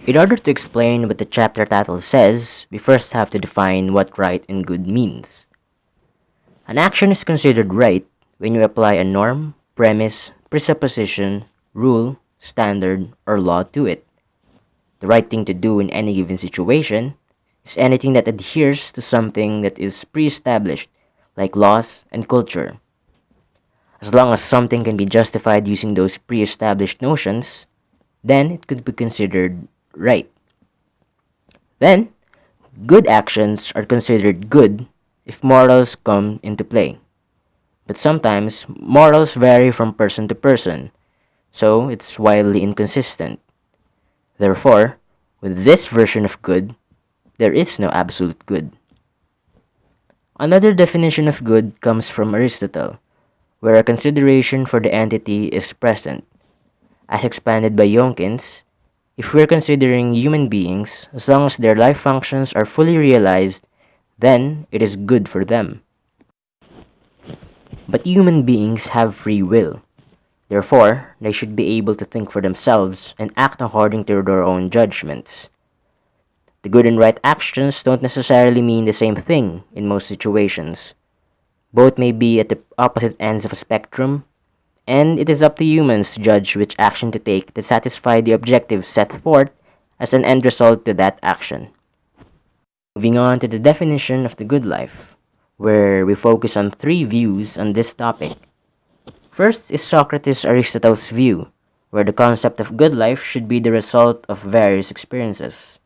In order to explain what the chapter title says, we first have to define what right and good means. An action is considered right when you apply a norm, premise, presupposition, rule, standard, or law to it. The right thing to do in any given situation is anything that adheres to something that is pre-established, like laws and culture. As long as something can be justified using those pre-established notions, then it could be considered right. Then, good actions are considered good if morals come into play. But sometimes, morals vary from person to person, so it's wildly inconsistent. Therefore, with this version of good, there is no absolute good. Another definition of good comes from Aristotle, where a consideration for the entity is present. As expanded by Yonkins, if we're considering human beings, as long as their life functions are fully realized, then it is good for them. But human beings have free will. Therefore, they should be able to think for themselves and act according to their own judgments. The good and right actions don't necessarily mean the same thing in most situations. Both may be at the opposite ends of a spectrum, and it is up to humans to judge which action to take that satisfy the objectives set forth as an end result to that action. Moving on to the definition of the good life, where we focus on three views on this topic. First is Socrates' Aristotle's view, where the concept of good life should be the result of various experiences.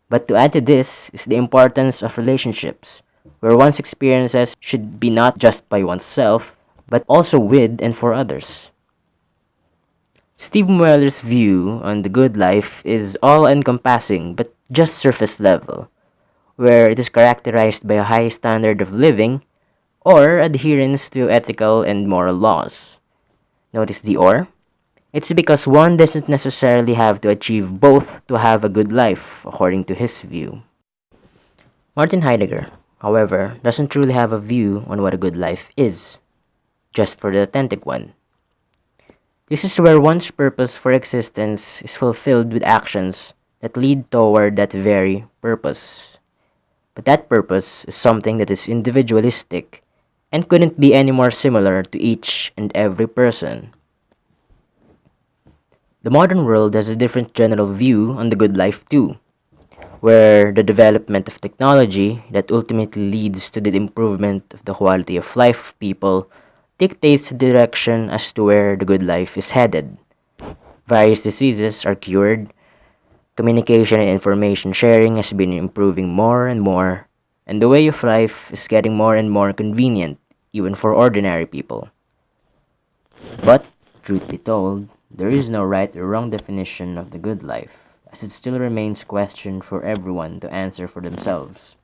But to add to this is the importance of relationships, where one's experiences should be not just by oneself, but also with and for others. Steve Mueller's view on the good life is all-encompassing but just surface level, where it is characterized by a high standard of living or adherence to ethical and moral laws. Notice the or? It's because one doesn't necessarily have to achieve both to have a good life, according to his view. Martin Heidegger, however, doesn't truly have a view on what a good life is, just for the authentic one. This is where one's purpose for existence is fulfilled with actions that lead toward that very purpose. But that purpose is something that is individualistic and couldn't be any more similar to each and every person. The modern world has a different general view on the good life too, where the development of technology that ultimately leads to the improvement of the quality of life of people dictates the direction as to where the good life is headed. Various diseases are cured, communication and information sharing has been improving more and more, and the way of life is getting more and more convenient, even for ordinary people. But, truth be told, there is no right or wrong definition of the good life, as it still remains a question for everyone to answer for themselves.